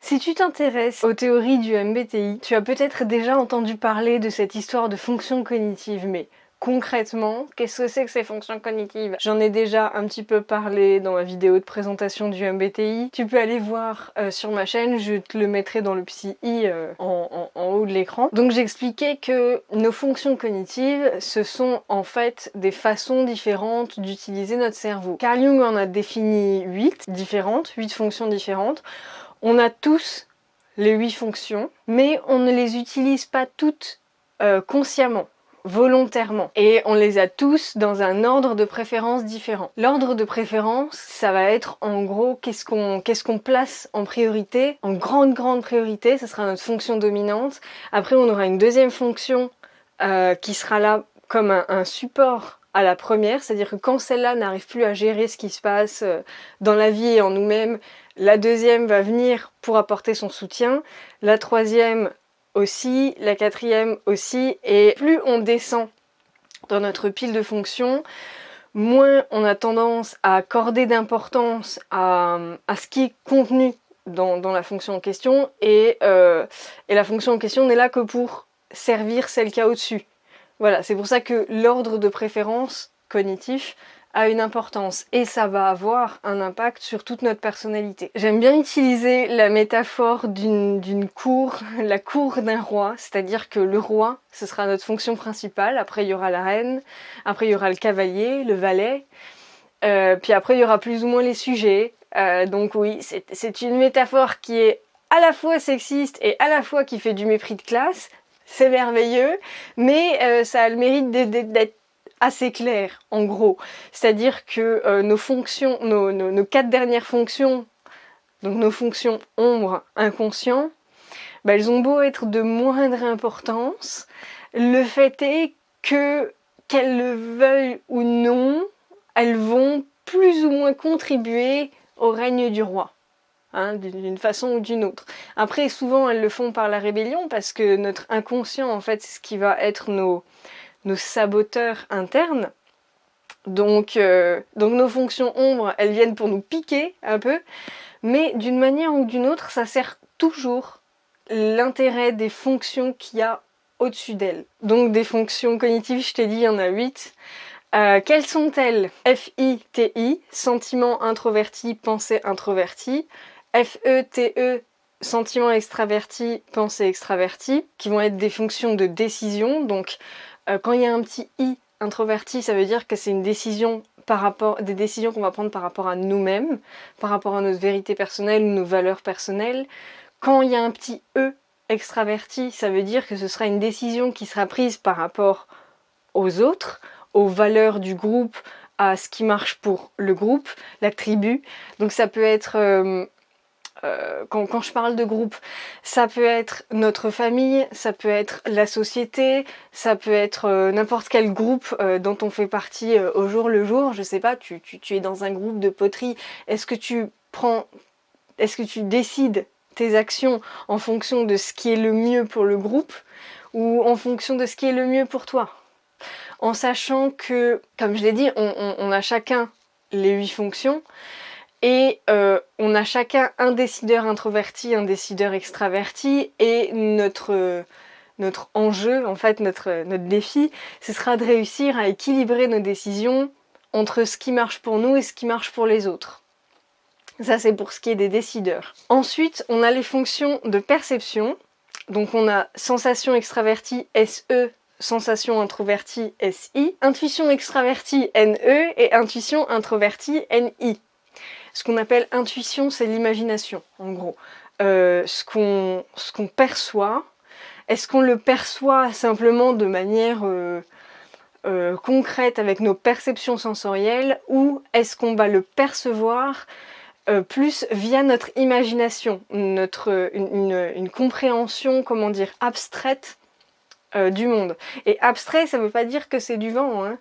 Si tu t'intéresses aux théories du MBTI, tu as peut-être déjà entendu parler de cette histoire de fonction cognitive, mais concrètement, qu'est-ce que c'est que ces fonctions cognitives? J'en ai déjà un petit peu parlé dans ma vidéo de présentation du MBTI. Tu peux aller voir sur ma chaîne, je te le mettrai dans le psy en haut de l'écran. Donc j'expliquais que nos fonctions cognitives, ce sont en fait des façons différentes d'utiliser notre cerveau. Carl Jung en a défini 8 fonctions différentes. On a tous les 8 fonctions, mais on ne les utilise pas toutes consciemment, volontairement. Et on les a tous dans un ordre de préférence différent. L'ordre de préférence, ça va être en gros qu'est-ce qu'on place en priorité, en grande priorité, ce sera notre fonction dominante. Après, on aura une deuxième fonction qui sera là comme un support à la première, c'est-à-dire que quand celle-là n'arrive plus à gérer ce qui se passe dans la vie et en nous-mêmes, la deuxième va venir pour apporter son soutien, la troisième aussi, la quatrième aussi, et plus on descend dans notre pile de fonctions, moins on a tendance à accorder d'importance à ce qui est contenu dans la fonction en question, et la fonction en question n'est là que pour servir celle qu'il y a au-dessus. Voilà, c'est pour ça que l'ordre de préférence cognitif a une importance et ça va avoir un impact sur toute notre personnalité. J'aime bien utiliser la métaphore d'une cour, la cour d'un roi, c'est-à-dire que le roi, ce sera notre fonction principale, après il y aura la reine, après il y aura le cavalier, le valet, puis après il y aura plus ou moins les sujets, donc oui, c'est une métaphore qui est à la fois sexiste et à la fois qui fait du mépris de classe. C'est merveilleux, mais ça a le mérite d'être assez clair, en gros. C'est-à-dire que nos fonctions, nos 4 dernières fonctions, donc nos fonctions ombre, inconscient, elles ont beau être de moindre importance, le fait est que, qu'elles le veuillent ou non, elles vont plus ou moins contribuer au règne du roi. D'une façon ou d'une autre. Après, souvent, elles le font par la rébellion parce que notre inconscient, en fait, c'est ce qui va être nos saboteurs internes. Donc nos fonctions ombres, elles viennent pour nous piquer un peu, mais d'une manière ou d'une autre, ça sert toujours l'intérêt des fonctions qu'il y a au-dessus d'elles. Donc des fonctions cognitives, je t'ai dit, il y en a 8. Quelles sont-elles? FITI, sentiment introverti, pensée introvertie. FETE, sentiment extraverti, pensée extravertie, qui vont être des fonctions de décision. Donc quand il y a un petit I introverti, ça veut dire que c'est une décision des décisions qu'on va prendre par rapport à nous-mêmes, par rapport à notre vérité personnelle ou nos valeurs personnelles. Quand il y a un petit E extraverti, ça veut dire que ce sera une décision qui sera prise par rapport aux autres, aux valeurs du groupe, à ce qui marche pour le groupe, la tribu. Donc ça peut être, quand je parle de groupe, ça peut être notre famille, ça peut être la société, ça peut être n'importe quel groupe dont on fait partie au jour le jour. Je sais pas, tu es dans un groupe de poterie, est-ce que tu décides tes actions en fonction de ce qui est le mieux pour le groupe ou en fonction de ce qui est le mieux pour toi? En sachant que, comme je l'ai dit, on a chacun les 8 fonctions et on a chacun un décideur introverti, un décideur extraverti, et notre enjeu, en fait, notre défi, ce sera de réussir à équilibrer nos décisions entre ce qui marche pour nous et ce qui marche pour les autres. Ça, c'est pour ce qui est des décideurs. Ensuite, on a les fonctions de perception. Donc on a sensation extravertie, SE, sensation introvertie, SI, intuition extravertie, NE, et intuition introvertie, NI. Ce qu'on appelle intuition, c'est l'imagination, en gros. Ce qu'on perçoit, est-ce qu'on le perçoit simplement de manière concrète avec nos perceptions sensorielles, ou est-ce qu'on va le percevoir plus via notre imagination, une compréhension, comment dire, abstraite du monde. Et abstrait, ça veut pas dire que c'est du vent, hein.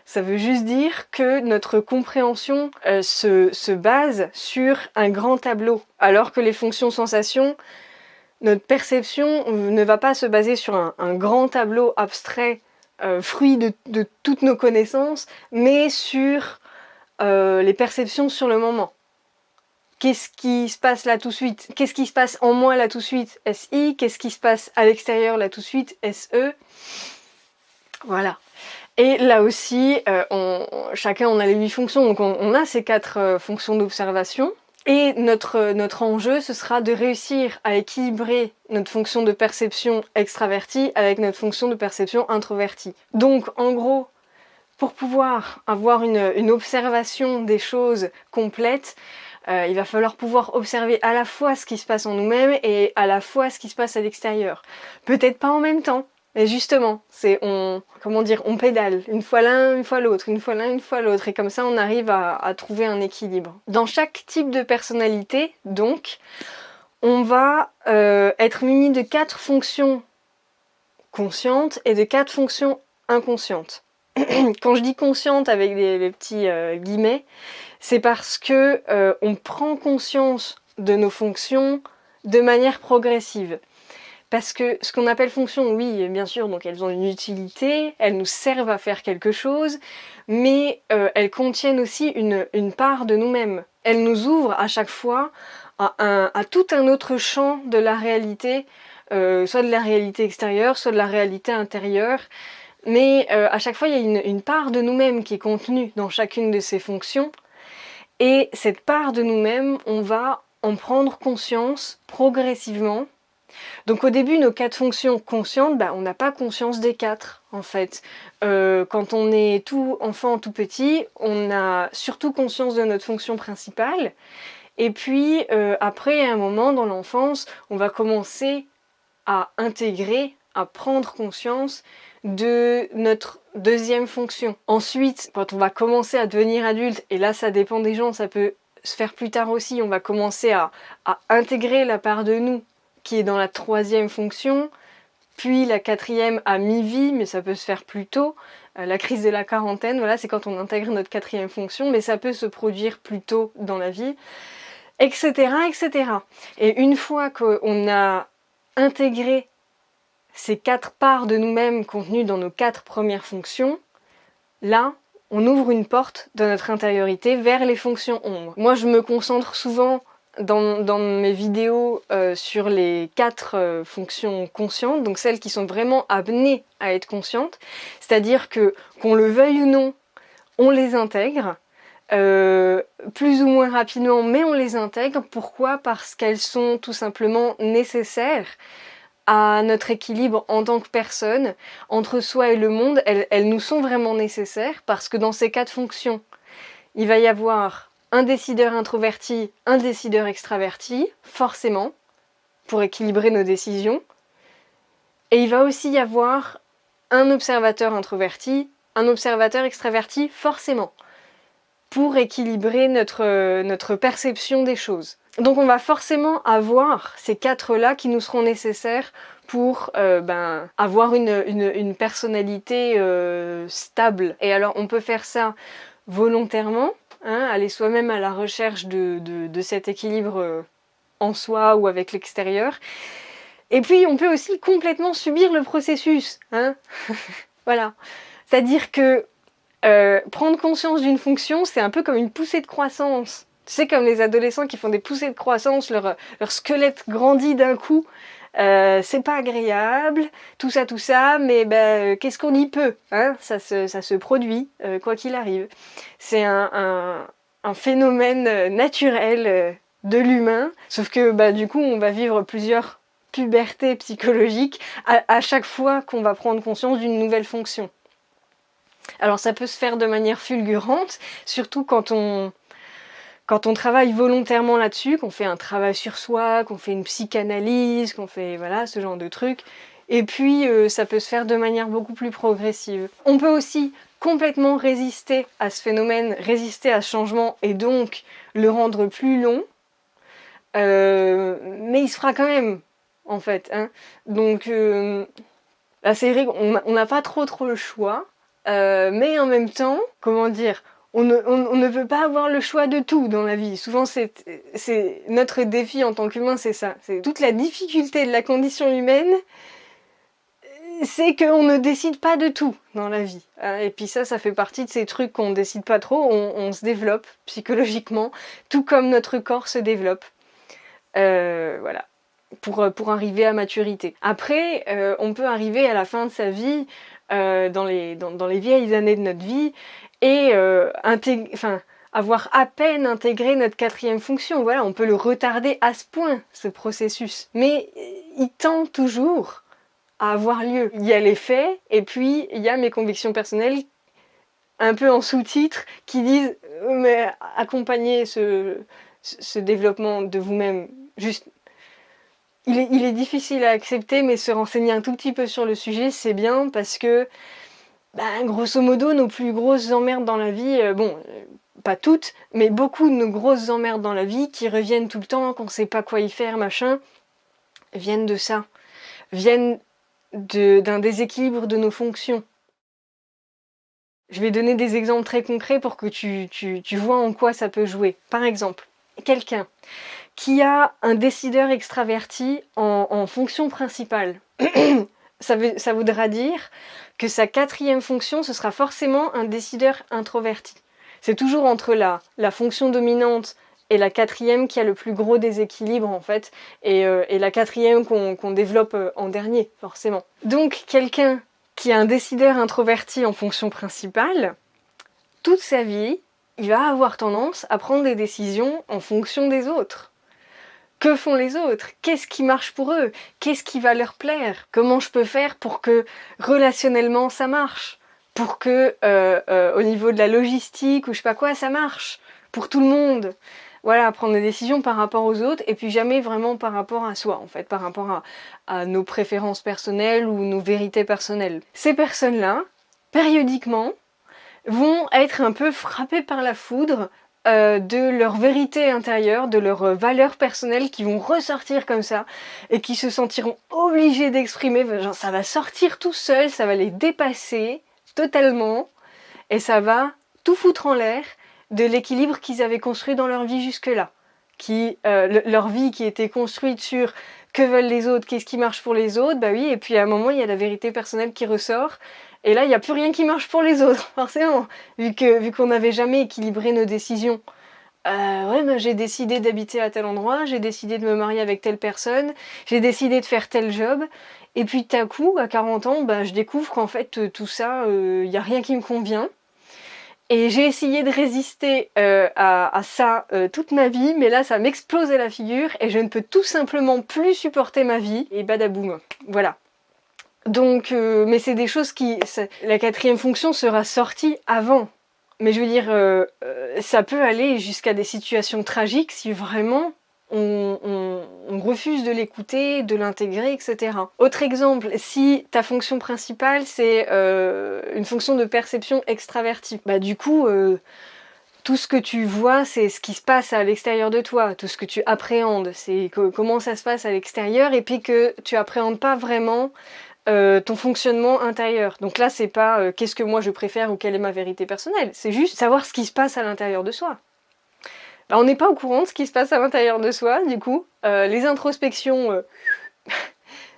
Ça veut juste dire que notre compréhension se base sur un grand tableau, alors que les fonctions sensations, notre perception ne va pas se baser sur un grand tableau abstrait, fruit de toutes nos connaissances, mais sur les perceptions sur le moment. Qu'est-ce qui se passe là tout de suite? Qu'est-ce qui se passe en moi là tout de suite? SI. Qu'est-ce qui se passe à l'extérieur là tout de suite? SE. Voilà. Et là aussi, chacun on a les 8 fonctions, donc on a ces 4 fonctions d'observation. Et notre enjeu, ce sera de réussir à équilibrer notre fonction de perception extravertie avec notre fonction de perception introvertie. Donc en gros, pour pouvoir avoir une observation des choses complète, il va falloir pouvoir observer à la fois ce qui se passe en nous-mêmes et à la fois ce qui se passe à l'extérieur. Peut-être pas en même temps, mais justement, on pédale, une fois l'un, une fois l'autre, une fois l'un, une fois l'autre, et comme ça on arrive à trouver un équilibre. Dans chaque type de personnalité, donc, on va être muni de 4 fonctions conscientes et de 4 fonctions inconscientes. Quand je dis consciente avec les petits guillemets, c'est parce que on prend conscience de nos fonctions de manière progressive. Parce que ce qu'on appelle fonction, oui, bien sûr, donc elles ont une utilité, elles nous servent à faire quelque chose, mais elles contiennent aussi une part de nous-mêmes. Elles nous ouvrent à chaque fois à tout un autre champ de la réalité, soit de la réalité extérieure, soit de la réalité intérieure. Mais à chaque fois, il y a une part de nous-mêmes qui est contenue dans chacune de ces fonctions. Et cette part de nous-mêmes, on va en prendre conscience progressivement. Donc au début, nos 4 fonctions conscientes, on n'a pas conscience des 4, en fait. Quand on est tout enfant, tout petit, on a surtout conscience de notre fonction principale. Et puis après, à un moment dans l'enfance, on va commencer à intégrer, à prendre conscience de notre deuxième fonction. Ensuite, quand on va commencer à devenir adulte, et là ça dépend des gens, ça peut se faire plus tard aussi, on va commencer à intégrer la part de nous qui est dans la 3e fonction, puis la 4e à mi-vie, mais ça peut se faire plus tôt. La crise de la quarantaine, voilà, c'est quand on intègre notre 4e fonction, mais ça peut se produire plus tôt dans la vie, etc., etc. Et une fois qu'on a intégré ces 4 parts de nous-mêmes contenues dans nos 4 premières fonctions, là, on ouvre une porte de notre intériorité vers les fonctions ombres. Moi, je me concentre souvent dans mes vidéos sur les 4 fonctions conscientes, donc celles qui sont vraiment amenées à être conscientes, c'est-à-dire que, qu'on le veuille ou non, on les intègre, plus ou moins rapidement, mais on les intègre. Pourquoi? Parce qu'elles sont tout simplement nécessaires à notre équilibre en tant que personne, entre soi et le monde. Elles nous sont vraiment nécessaires parce que dans ces 4 fonctions, il va y avoir un décideur introverti, un décideur extraverti, forcément, pour équilibrer nos décisions. Et il va aussi y avoir un observateur introverti, un observateur extraverti, forcément, pour équilibrer notre perception des choses. Donc on va forcément avoir ces 4-là qui nous seront nécessaires pour avoir une personnalité stable. Et alors on peut faire ça volontairement, aller soi-même à la recherche de cet équilibre en soi ou avec l'extérieur. Et puis on peut aussi complètement subir le processus. Voilà. C'est-à-dire que prendre conscience d'une fonction, c'est un peu comme une poussée de croissance. Tu sais, comme les adolescents qui font des poussées de croissance, leur squelette grandit d'un coup. C'est pas agréable, tout ça, mais qu'est-ce qu'on y peut, ça se produit, quoi qu'il arrive. C'est un phénomène naturel de l'humain, sauf que du coup on va vivre plusieurs pubertés psychologiques à chaque fois qu'on va prendre conscience d'une nouvelle fonction. Alors ça peut se faire de manière fulgurante, surtout quand on travaille volontairement là-dessus, qu'on fait un travail sur soi, qu'on fait une psychanalyse, qu'on fait ce genre de trucs. Et puis ça peut se faire de manière beaucoup plus progressive. On peut aussi complètement résister à ce phénomène, résister à ce changement et donc le rendre plus long. Mais il se fera quand même, en fait. Donc là c'est vrai qu'on n'a pas trop le choix. Mais en même temps, comment dire, on ne peut pas avoir le choix de tout dans la vie. Souvent, c'est notre défi en tant qu'humain, c'est ça. C'est toute la difficulté de la condition humaine. c'est qu'on ne décide pas de tout dans la vie. Et puis ça fait partie de ces trucs qu'on ne décide pas trop, on se développe psychologiquement, tout comme notre corps se développe. Voilà, pour arriver à maturité. Après, on peut arriver à la fin de sa vie, dans les vieilles années de notre vie, et avoir à peine intégré notre 4e fonction. Voilà, on peut le retarder à ce point, ce processus. Mais il tend toujours à avoir lieu. Il y a les faits, et puis il y a mes convictions personnelles, un peu en sous-titre, qui disent mais accompagnez ce développement de vous-même. Juste, il est difficile à accepter, mais se renseigner un tout petit peu sur le sujet, c'est bien, parce que grosso modo, nos plus grosses emmerdes dans la vie, pas toutes, mais beaucoup de nos grosses emmerdes dans la vie, qui reviennent tout le temps, qu'on sait pas quoi y faire, machin, viennent de ça. Viennent d'un déséquilibre de nos fonctions. Je vais donner des exemples très concrets pour que tu vois en quoi ça peut jouer. Par exemple, quelqu'un qui a un décideur extraverti en fonction principale. Ça voudra dire que sa 4e fonction, ce sera forcément un décideur introverti. C'est toujours entre la fonction dominante et la 4e qui a le plus gros déséquilibre en fait, et la 4e qu'on développe en dernier, forcément. Donc quelqu'un qui a un décideur introverti en fonction principale, toute sa vie, il va avoir tendance à prendre des décisions en fonction des autres. Que font les autres? Qu'est-ce qui marche pour eux? Qu'est-ce qui va leur plaire? Comment je peux faire pour que relationnellement ça marche? Pour que au niveau de la logistique ou je sais pas quoi, ça marche? Pour tout le monde? Voilà, prendre des décisions par rapport aux autres et puis jamais vraiment par rapport à soi, en fait, par rapport à nos préférences personnelles ou nos vérités personnelles. Ces personnes-là, périodiquement, vont être un peu frappées par la foudre de leur vérité intérieure, de leurs valeurs personnelles qui vont ressortir comme ça et qui se sentiront obligées d'exprimer, genre ça va sortir tout seul, ça va les dépasser totalement et ça va tout foutre en l'air de l'équilibre qu'ils avaient construit dans leur vie jusque-là. Leur vie qui était construite sur que veulent les autres, qu'est-ce qui marche pour les autres, bah oui, et puis à un moment il y a la vérité personnelle qui ressort, et là il n'y a plus rien qui marche pour les autres, forcément, vu qu'on n'avait jamais équilibré nos décisions. J'ai décidé d'habiter à tel endroit, j'ai décidé de me marier avec telle personne, j'ai décidé de faire tel job, et puis tout à coup, à 40 ans, je découvre qu'en fait tout ça, il n'y a rien qui me convient. Et j'ai essayé de résister à ça toute ma vie, mais là ça m'explose à la figure et je ne peux tout simplement plus supporter ma vie. Et badaboum, voilà. Donc, mais c'est des choses la 4e fonction sera sortie avant. Mais je veux dire, ça peut aller jusqu'à des situations tragiques si vraiment on refuse de l'écouter, de l'intégrer, etc. Autre exemple, si ta fonction principale c'est une fonction de perception extravertie, du coup tout ce que tu vois c'est ce qui se passe à l'extérieur de toi, tout ce que tu appréhendes, c'est comment ça se passe à l'extérieur et puis que tu appréhendes pas vraiment ton fonctionnement intérieur. Donc là c'est pas qu'est-ce que moi je préfère ou quelle est ma vérité personnelle, c'est juste savoir ce qui se passe à l'intérieur de soi. On n'est pas au courant de ce qui se passe à l'intérieur de soi, du coup. Les introspections,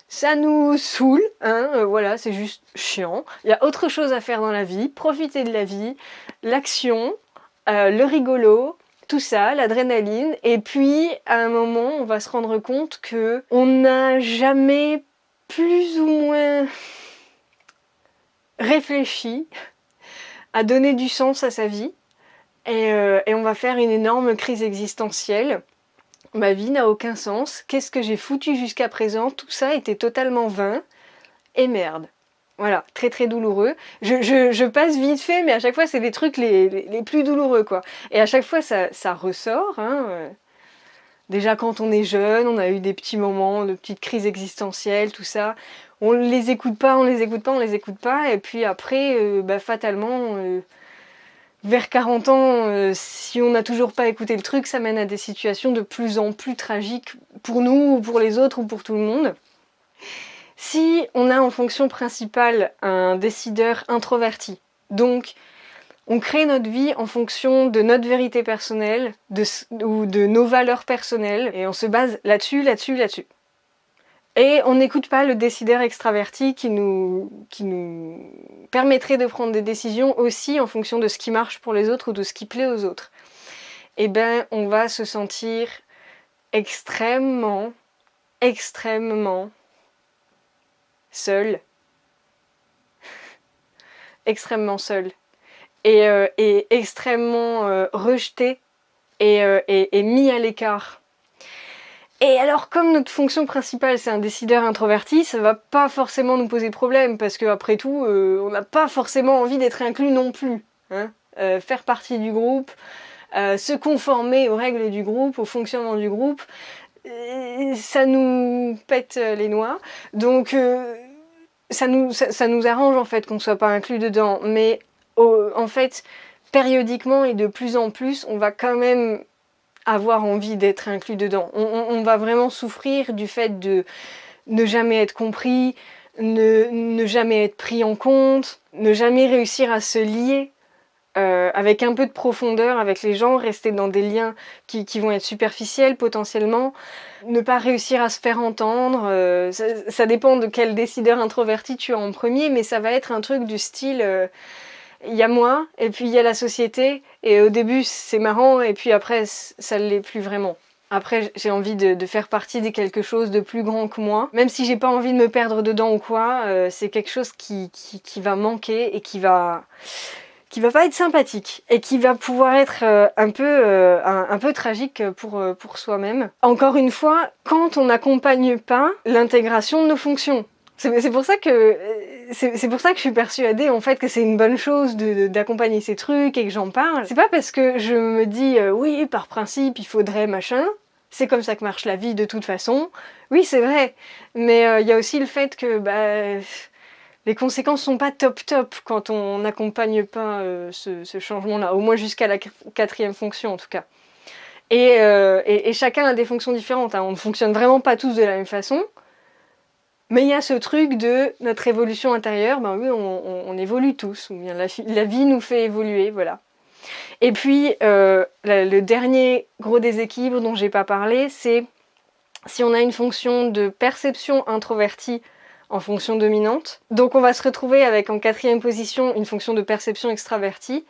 ça nous saoule, voilà, c'est juste chiant. Il y a autre chose à faire dans la vie, profiter de la vie, l'action, le rigolo, tout ça, l'adrénaline. Et puis, à un moment, on va se rendre compte que on n'a jamais plus ou moins réfléchi à donner du sens à sa vie. Et on va faire une énorme crise existentielle. Ma vie n'a aucun sens. Qu'est-ce que j'ai foutu jusqu'à présent? Tout ça était totalement vain. Et merde. Voilà, très très douloureux. Je passe vite fait, mais à chaque fois c'est des trucs les plus douloureux, quoi. Et à chaque fois ça ressort. Déjà quand on est jeune, on a eu des petits moments de petites crises existentielles, tout ça. On les écoute pas, on les écoute pas, on les écoute pas. Et puis après, fatalement... vers 40 ans, si on n'a toujours pas écouté le truc, ça mène à des situations de plus en plus tragiques pour nous, ou pour les autres, ou pour tout le monde. Si on a en fonction principale un décideur introverti, donc on crée notre vie en fonction de notre vérité personnelle, ou de nos valeurs personnelles, et on se base là-dessus, là-dessus, là-dessus. Et on n'écoute pas le décideur extraverti qui nous permettrait de prendre des décisions aussi en fonction de ce qui marche pour les autres ou de ce qui plaît aux autres. Eh ben, on va se sentir extrêmement seul. Extrêmement seul. Et extrêmement rejeté et mis à l'écart. Et alors, comme notre fonction principale, c'est un décideur introverti, ça va pas forcément nous poser problème, parce qu'après tout, on n'a pas forcément envie d'être inclus non plus. Hein. Faire partie du groupe, se conformer aux règles du groupe, au fonctionnement du groupe, ça nous pète les noix. Donc, ça nous arrange en fait qu'on soit pas inclus dedans. Mais en fait, périodiquement et de plus en plus, on va quand même avoir envie d'être inclus dedans. On va vraiment souffrir du fait de ne jamais être compris, ne jamais être pris en compte, ne jamais réussir à se lier avec un peu de profondeur avec les gens, rester dans des liens qui vont être superficiels potentiellement, ne pas réussir à se faire entendre. Ça dépend de quel décideur introverti tu as en premier, mais ça va être un truc du style... il y a moi, et puis il y a la société, et au début c'est marrant, et puis après ça ne l'est plus vraiment. Après j'ai envie de faire partie de quelque chose de plus grand que moi, même si j'ai pas envie de me perdre dedans ou quoi, c'est quelque chose qui va manquer et qui va pas être sympathique, et qui va pouvoir être un peu tragique pour soi-même. Encore une fois, quand on n'accompagne pas l'intégration de nos fonctions. C'est pour ça que je suis persuadée en fait que c'est une bonne chose d'accompagner ces trucs et que j'en parle. C'est pas parce que je me dis oui, par principe il faudrait machin, c'est comme ça que marche la vie de toute façon. Oui, c'est vrai, mais il y a aussi le fait que les conséquences sont pas top quand on n'accompagne pas ce changement-là, au moins jusqu'à la 4e fonction en tout cas. Et chacun a des fonctions différentes, hein. On ne fonctionne vraiment pas tous de la même façon. Mais il y a ce truc de notre évolution intérieure, ben oui, on évolue tous, ou bien la vie nous fait évoluer, voilà. Et puis, le dernier gros déséquilibre dont j'ai pas parlé, c'est si on a une fonction de perception introvertie en fonction dominante. Donc on va se retrouver avec en 4e position une fonction de perception extravertie.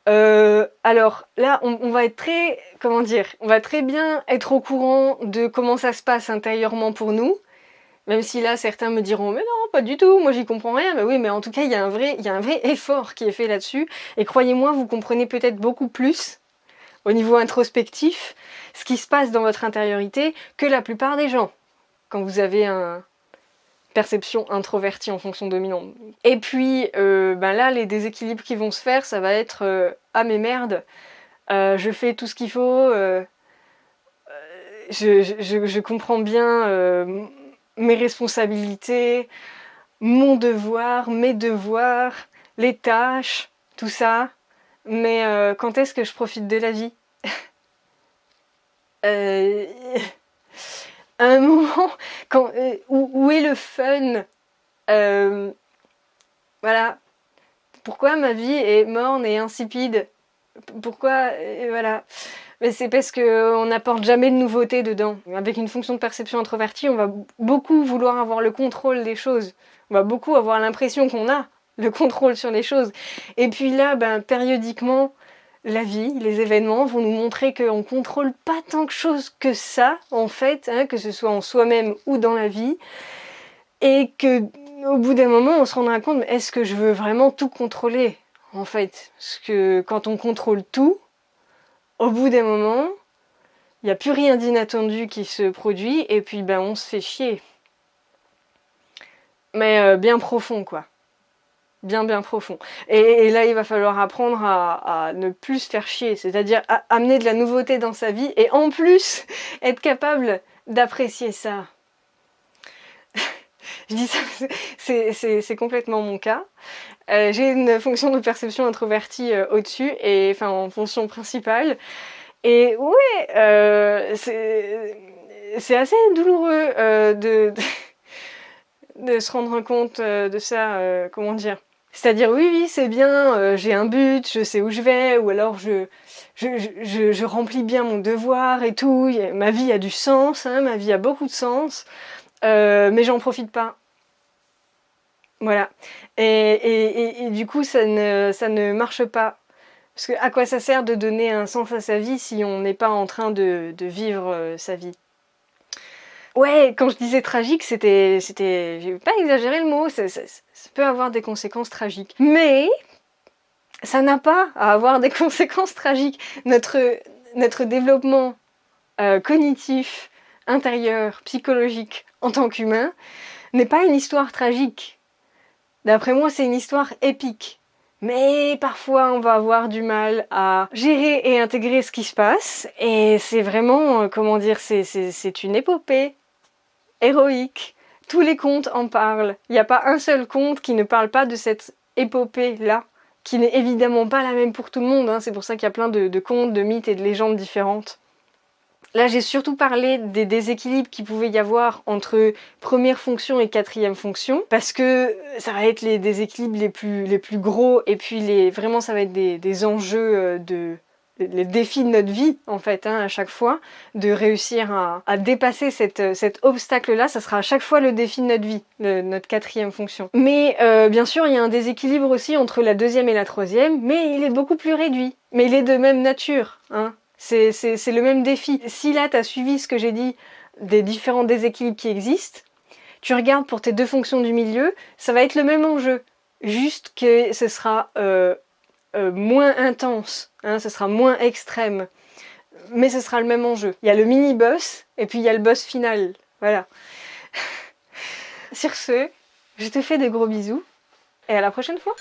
Alors là, on va être très, on va très bien être au courant de comment ça se passe intérieurement pour nous. Même si là, certains me diront « Mais non, pas du tout, moi j'y comprends rien ». Mais oui, mais en tout cas, il y a un vrai effort qui est fait là-dessus. Et croyez-moi, vous comprenez peut-être beaucoup plus, au niveau introspectif, ce qui se passe dans votre intériorité que la plupart des gens, quand vous avez une perception introvertie en fonction dominante. Et puis, là, les déséquilibres qui vont se faire, ça va être « Ah mais merde, je fais tout ce qu'il faut, je comprends bien... mes responsabilités, mon devoir, mes devoirs, les tâches, tout ça. Mais quand est-ce que je profite de la vie ? À un moment, où est le fun ? Voilà. Pourquoi ma vie est morne et insipide ? Pourquoi voilà. Mais c'est parce qu'on n'apporte jamais de nouveauté dedans. Avec une fonction de perception introvertie, on va beaucoup vouloir avoir le contrôle des choses. On va beaucoup avoir l'impression qu'on a le contrôle sur les choses. Et puis là, périodiquement, la vie, les événements vont nous montrer qu'on ne contrôle pas tant de choses que ça, en fait, hein, que ce soit en soi-même ou dans la vie. Et que au bout d'un moment, on se rendra compte, mais est-ce que je veux vraiment tout contrôler ? En fait, parce que quand on contrôle tout, au bout d'un moment, il n'y a plus rien d'inattendu qui se produit, et puis on se fait chier. Mais bien profond, quoi. Bien profond. Et là, il va falloir apprendre à ne plus se faire chier, c'est-à-dire à amener de la nouveauté dans sa vie, et en plus, être capable d'apprécier ça. Je dis ça, c'est complètement mon cas. J'ai une fonction de perception introvertie au-dessus, et enfin en fonction principale. Et ouais, c'est assez douloureux de se rendre compte de ça, comment dire. C'est-à-dire oui, c'est bien, j'ai un but, je sais où je vais, ou alors je remplis bien mon devoir et tout, ma vie a du sens, hein, ma vie a beaucoup de sens. mais j'en profite pas. Voilà. Et du coup, ça ne marche pas. Parce que à quoi ça sert de donner un sens à sa vie si on n'est pas en train de vivre sa vie? Ouais, quand je disais tragique, j'ai pas exagéré le mot, ça peut avoir des conséquences tragiques. Mais ça n'a pas à avoir des conséquences tragiques. Notre développement cognitif, intérieur, psychologique en tant qu'humain n'est pas une histoire tragique. D'après moi, c'est une histoire épique. Mais parfois, on va avoir du mal à gérer et intégrer ce qui se passe. Et c'est vraiment, comment dire, c'est une épopée héroïque. Tous les contes en parlent. Il n'y a pas un seul conte qui ne parle pas de cette épopée-là, qui n'est évidemment pas la même pour tout le monde. Hein. C'est pour ça qu'il y a plein de contes, de mythes et de légendes différentes. Là, j'ai surtout parlé des déséquilibres qu'il pouvait y avoir entre première fonction et quatrième fonction, parce que ça va être les déséquilibres les plus gros, et puis vraiment ça va être des enjeux les défis de notre vie, en fait, hein, à chaque fois, de réussir à dépasser cet obstacle-là, ça sera à chaque fois le défi de notre vie, notre quatrième fonction. Mais bien sûr, il y a un déséquilibre aussi entre la deuxième et la troisième, mais il est beaucoup plus réduit. Mais il est de même nature, hein. C'est le même défi. Si là, tu as suivi ce que j'ai dit des différents déséquilibres qui existent, tu regardes pour tes deux fonctions du milieu, ça va être le même enjeu. Juste que ce sera moins intense, hein, ce sera moins extrême. Mais ce sera le même enjeu. Il y a le mini-boss, et puis il y a le boss final. Voilà. Sur ce, je te fais de gros bisous, et à la prochaine fois.